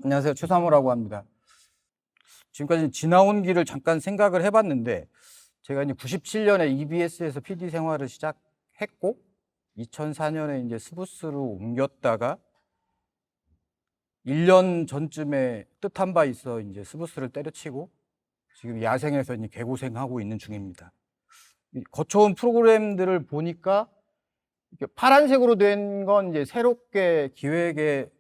안녕하세요. 최삼호라고 합니다. 지금까지 지나온 길을 잠깐 생각을 해봤는데, 제가 이제 97년에 EBS에서 PD 생활을 시작했고, 2004년에 이제 스브스로 옮겼다가 1년 전쯤에 뜻한 바 있어 이제 스브스를 때려치고 지금 야생에서 이제 개고생하고 있는 중입니다. 거쳐온 프로그램들을 보니까 이렇게 파란색으로 된 건 이제 새롭게 기획에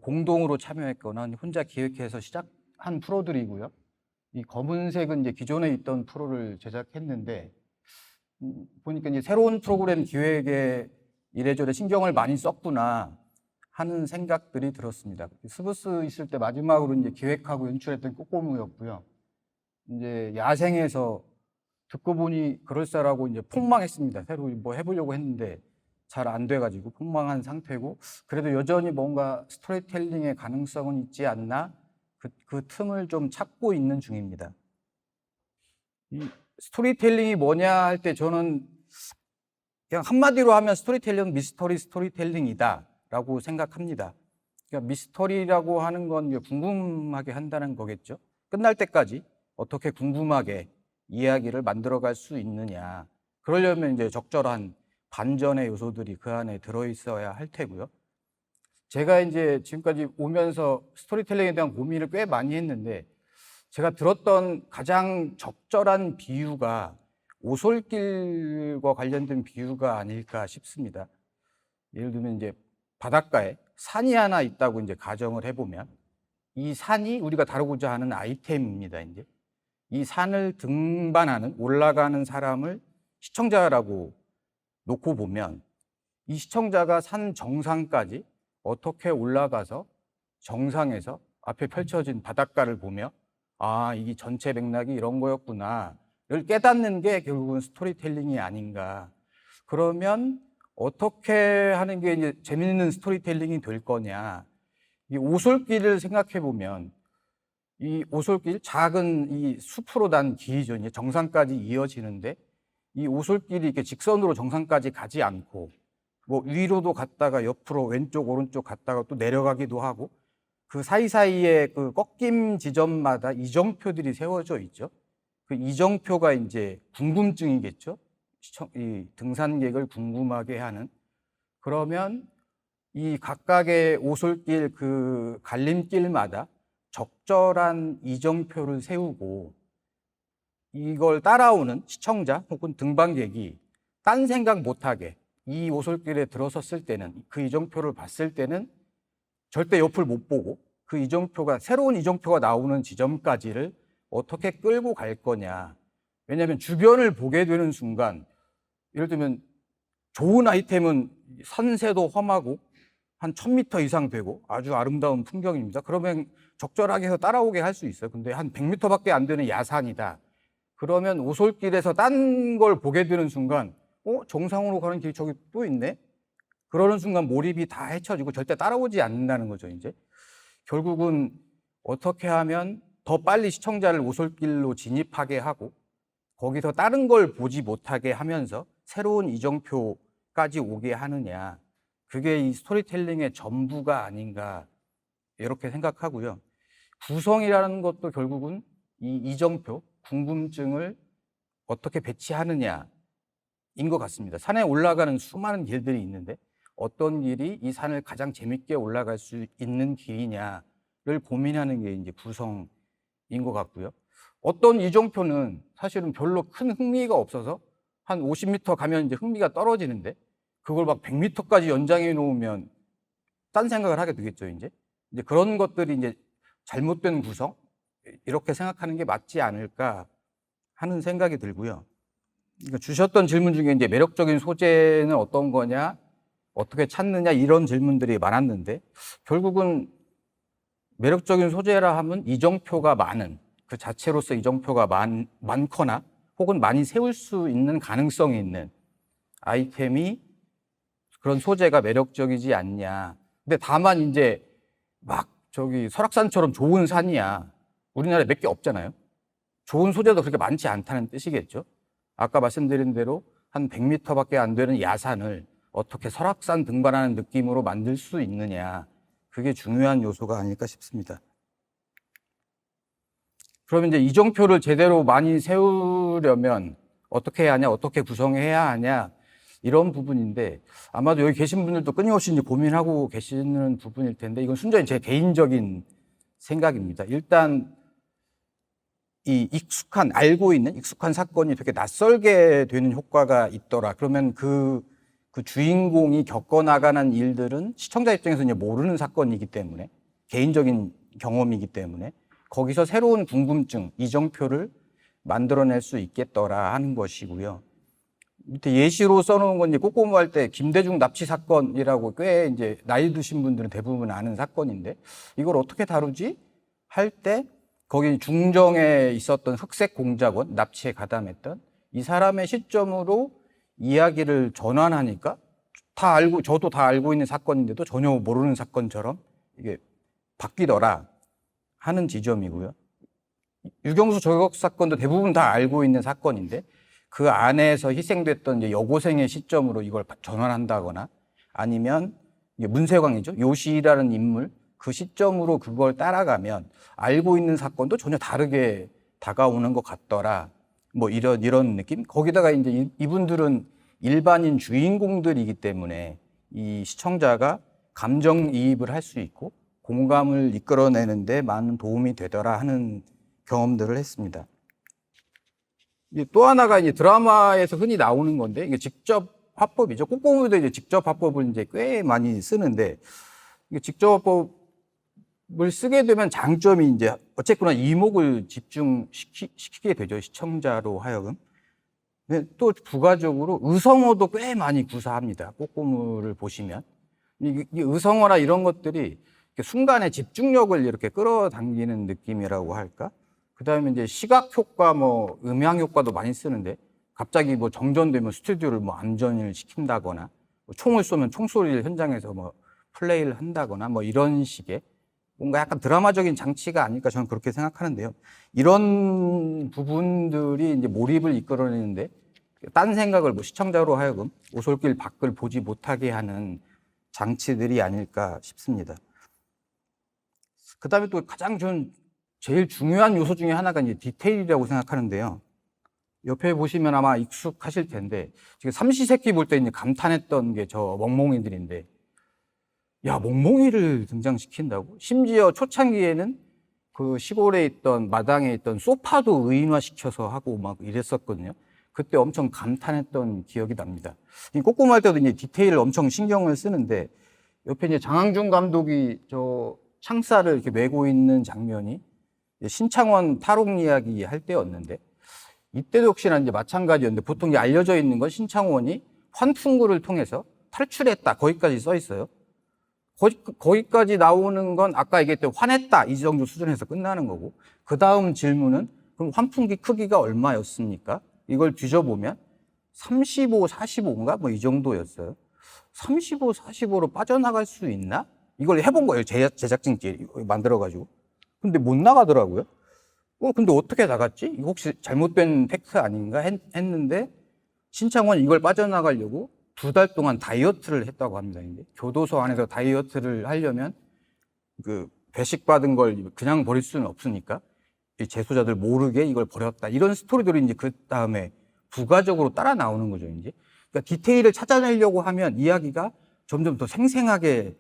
공동으로 참여했거나 혼자 기획해서 시작한 프로들이고요. 이 검은색은 이제 기존에 있던 프로를 제작했는데, 보니까 이제 새로운 프로그램 기획에 이래저래 신경을 많이 썼구나 하는 생각들이 들었습니다. 스브스 있을 때 마지막으로 이제 기획하고 연출했던 꼬꼬무였고요. 이제 야생에서 듣고 보니 그럴싸라고 이제 폭망했습니다. 새로 뭐 해보려고 했는데 잘 안 돼가지고 폭망한 상태고, 그래도 여전히 뭔가 스토리텔링의 가능성은 있지 않나, 그 틈을 좀 찾고 있는 중입니다. 이 스토리텔링이 뭐냐 할 때 저는 그냥 한마디로 하면 스토리텔링은 미스터리 스토리텔링이다 라고 생각합니다. 그러니까 미스터리라고 하는 건 궁금하게 한다는 거겠죠. 끝날 때까지 어떻게 궁금하게 이야기를 만들어갈 수 있느냐, 그러려면 이제 적절한 반전의 요소들이 그 안에 들어있어야 할 테고요. 제가 이제 지금까지 오면서 스토리텔링에 대한 고민을 꽤 많이 했는데, 제가 들었던 가장 적절한 비유가 오솔길과 관련된 비유가 아닐까 싶습니다. 예를 들면 이제 바닷가에 산이 하나 있다고 이제 가정을 해보면, 이 산이 우리가 다루고자 하는 아이템입니다. 이제 이 산을 등반하는, 올라가는 사람을 시청자라고 놓고 보면, 이 시청자가 산 정상까지 어떻게 올라가서 정상에서 앞에 펼쳐진 바닷가를 보며 아, 이 전체 맥락이 이런 거였구나 를 깨닫는 게 결국은 스토리텔링이 아닌가. 그러면 어떻게 하는 게 이제 재밌는 스토리텔링이 될 거냐. 이 오솔길을 생각해 보면, 이 오솔길, 작은 이 숲으로 난 길이죠. 이제 정상까지 이어지는데, 이 오솔길이 이렇게 직선으로 정상까지 가지 않고 위로도 갔다가 옆으로 왼쪽 오른쪽 갔다가 또 내려가기도 하고, 그 사이사이에 그 꺾임 지점마다 이정표들이 세워져 있죠. 그 이정표가 이제 궁금증이겠죠. 이 등산객을 궁금하게 하는. 그러면 이 각각의 오솔길 그 갈림길마다 적절한 이정표를 세우고, 이걸 따라오는 시청자 혹은 등반객이 딴 생각 못하게 이 오솔길에 들어섰을 때는, 그 이정표를 봤을 때는 절대 옆을 못 보고 그 이정표가, 새로운 이정표가 나오는 지점까지를 어떻게 끌고 갈 거냐. 왜냐하면 주변을 보게 되는 순간, 예를 들면 좋은 아이템은 산세도 험하고 한 1000m 이상 되고 아주 아름다운 풍경입니다. 그러면 적절하게 해서 따라오게 할 수 있어요. 근데 한 100m밖에 안 되는 야산이다. 그러면 오솔길에서 딴 걸 보게 되는 순간, 정상으로 가는 길이 저기 또 있네? 그러는 순간 몰입이 다 헤쳐지고 절대 따라오지 않는다는 거죠, 이제. 결국은 어떻게 하면 더 빨리 시청자를 오솔길로 진입하게 하고, 거기서 다른 걸 보지 못하게 하면서 새로운 이정표까지 오게 하느냐. 그게 이 스토리텔링의 전부가 아닌가, 이렇게 생각하고요. 구성이라는 것도 결국은 이 이정표, 궁금증을 어떻게 배치하느냐인 것 같습니다. 산에 올라가는 수많은 길들이 있는데 어떤 길이 이 산을 가장 재밌게 올라갈 수 있는 길이냐를 고민하는 게 이제 구성인 것 같고요. 어떤 이정표는 사실은 별로 큰 흥미가 없어서 한 50m 가면 이제 흥미가 떨어지는데, 그걸 막 100m까지 연장해 놓으면 딴 생각을 하게 되겠죠, 이제. 이제 그런 것들이 이제 잘못된 구성, 이렇게 생각하는 게 맞지 않을까 하는 생각이 들고요. 그러니까 주셨던 질문 중에 이제 매력적인 소재는 어떤 거냐, 어떻게 찾느냐, 이런 질문들이 많았는데, 결국은 매력적인 소재라 하면 이정표가 많은, 그 자체로서 이정표가 많거나 혹은 많이 세울 수 있는 가능성이 있는 아이템이, 그런 소재가 매력적이지 않냐. 근데 다만 이제 막 저기 설악산처럼 좋은 산이야, 우리나라에 몇 개 없잖아요. 좋은 소재도 그렇게 많지 않다는 뜻이겠죠. 아까 말씀드린 대로 한 100m밖에 안 되는 야산을 어떻게 설악산 등반하는 느낌으로 만들 수 있느냐. 그게 중요한 요소가 아닐까 싶습니다. 그러면 이제 이정표를 제대로 많이 세우려면 어떻게 해야 하냐, 어떻게 구성해야 하냐, 이런 부분인데, 아마도 여기 계신 분들도 끊임없이 이제 고민하고 계시는 부분일 텐데, 이건 순전히 제 개인적인 생각입니다. 일단, 이 알고 있는 익숙한 사건이 되게 낯설게 되는 효과가 있더라. 그러면 그 주인공이 겪어나가는 일들은 시청자 입장에서 이제 모르는 사건이기 때문에, 개인적인 경험이기 때문에, 거기서 새로운 궁금증, 이정표를 만들어낼 수 있겠더라 하는 것이고요. 밑에 예시로 써놓은 건 이제 꼬꼬무 할 때 김대중 납치 사건이라고 꽤 이제 나이 드신 분들은 대부분 아는 사건인데, 이걸 어떻게 다루지? 할 때, 거기 중정에 있었던 흑색 공작원, 납치에 가담했던 이 사람의 시점으로 이야기를 전환하니까 저도 다 알고 있는 사건인데도 전혀 모르는 사건처럼 이게 바뀌더라 하는 지점이고요. 유경수 저격 사건도 대부분 다 알고 있는 사건인데 그 안에서 희생됐던 이제 여고생의 시점으로 이걸 전환한다거나 아니면 문세광이죠. 요시라는 인물 그 시점으로 그걸 따라가면 알고 있는 사건도 전혀 다르게 다가오는 것 같더라. 뭐 이런 느낌? 거기다가 이제 이분들은 일반인 주인공들이기 때문에 이 시청자가 감정이입을 할 수 있고 공감을 이끌어내는데 많은 도움이 되더라 하는 경험들을 했습니다. 또 하나가 이제 드라마에서 흔히 나오는 건데 이게 직접 화법이죠. 꼬꼬무도 이제 직접 화법을 이제 꽤 많이 쓰는데 이게 직접 화법을 쓰게 되면 장점이 이제 어쨌거나 이목을 집중시키게 되죠. 시청자로 하여금. 또 부가적으로 의성어도 꽤 많이 구사합니다. 꼬꼬무를 보시면. 이 의성어나 이런 것들이 순간에 집중력을 이렇게 끌어당기는 느낌이라고 할까? 그 다음에 이제 시각 효과, 뭐 음향 효과도 많이 쓰는데 갑자기 뭐 정전되면 스튜디오를 뭐 안전을 시킨다거나 뭐 총을 쏘면 총소리를 현장에서 뭐 플레이를 한다거나 뭐 이런 식의 뭔가 약간 드라마적인 장치가 아닐까 저는 그렇게 생각하는데요. 이런 부분들이 이제 몰입을 이끌어내는데 딴 생각을 뭐 시청자로 하여금 오솔길 밖을 보지 못하게 하는 장치들이 아닐까 싶습니다. 그 다음에 또 가장 전 제일 중요한 요소 중에 하나가 이제 디테일이라고 생각하는데요. 옆에 보시면 아마 익숙하실 텐데, 지금 삼시세끼 볼 때 이제 감탄했던 게 저 멍멍이들인데, 야, 멍멍이를 등장시킨다고? 심지어 초창기에는 그 시골에 있던 마당에 있던 소파도 의인화시켜서 하고 막 이랬었거든요. 그때 엄청 감탄했던 기억이 납니다. 꼬꼬무 할 때도 이제 디테일을 엄청 신경을 쓰는데, 옆에 이제 장항준 감독이 저 창살을 이렇게 메고 있는 장면이 신창원 탈옥 이야기 할 때였는데, 이때도 역시나 이제 마찬가지였는데, 보통 알려져 있는 건 신창원이 환풍구를 통해서 탈출했다. 거기까지 써 있어요. 거기까지 나오는 건 아까 얘기했던 화냈다. 이 정도 수준에서 끝나는 거고, 그 다음 질문은 그럼 환풍기 크기가 얼마였습니까? 이걸 뒤져보면 35, 45인가? 뭐 이 정도였어요. 35, 45로 빠져나갈 수 있나? 이걸 해본 거예요. 제작진끼리 만들어가지고. 근데 못 나가더라고요. 근데 어떻게 나갔지? 이거 혹시 잘못된 팩트 아닌가? 했는데, 신창원 이걸 빠져나가려고 2달 동안 다이어트를 했다고 합니다. 이제 교도소 안에서 다이어트를 하려면 그 배식받은 걸 그냥 버릴 수는 없으니까 재소자들 모르게 이걸 버렸다. 이런 스토리들이 이제 그 다음에 부가적으로 따라 나오는 거죠, 이제. 그러니까 디테일을 찾아내려고 하면 이야기가 점점 더 생생하게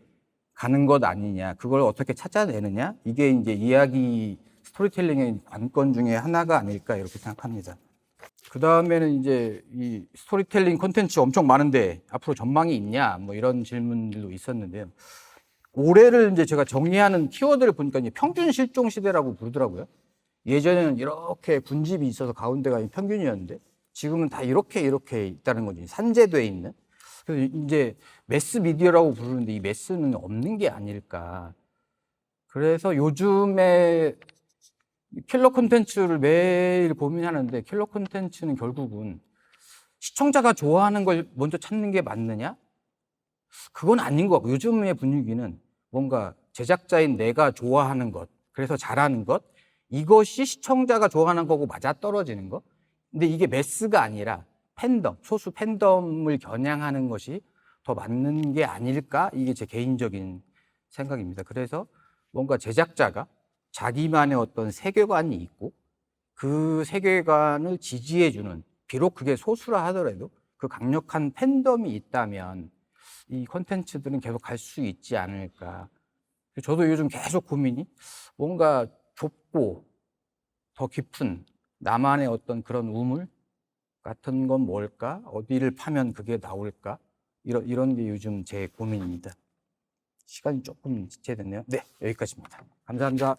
가는 것 아니냐. 그걸 어떻게 찾아내느냐. 이게 이제 이야기 스토리텔링의 관건 중에 하나가 아닐까 이렇게 생각합니다. 그 다음에는 이제 이 스토리텔링 콘텐츠 엄청 많은데 앞으로 전망이 있냐 뭐 이런 질문들도 있었는데요. 올해를 이제 제가 정리하는 키워드를 보니까 이제 평균 실종 시대라고 부르더라고요. 예전에는 이렇게 분집이 있어서 가운데가 평균이었는데 지금은 다 이렇게 있다는 거지. 산재돼 있는. 그래서 이제 매스 미디어라고 부르는데 이 매스는 없는 게 아닐까. 그래서 요즘에 킬러 콘텐츠를 매일 고민하는데 킬러 콘텐츠는 결국은 시청자가 좋아하는 걸 먼저 찾는 게 맞느냐? 그건 아닌 것 같고 요즘의 분위기는 뭔가 제작자인 내가 좋아하는 것, 그래서 잘하는 것, 이것이 시청자가 좋아하는 거고 맞아떨어지는 것. 근데 이게 매스가 아니라 팬덤, 소수 팬덤을 겨냥하는 것이 더 맞는 게 아닐까? 이게 제 개인적인 생각입니다. 그래서 뭔가 제작자가 자기만의 어떤 세계관이 있고 그 세계관을 지지해주는, 비록 그게 소수라 하더라도 그 강력한 팬덤이 있다면 이 콘텐츠들은 계속 갈 수 있지 않을까. 저도 요즘 계속 고민이 뭔가 좁고 더 깊은 나만의 어떤 그런 우물 같은 건 뭘까? 어디를 파면 그게 나올까? 이런 게 요즘 제 고민입니다. 시간이 조금 지체됐네요. 네, 여기까지입니다. 감사합니다.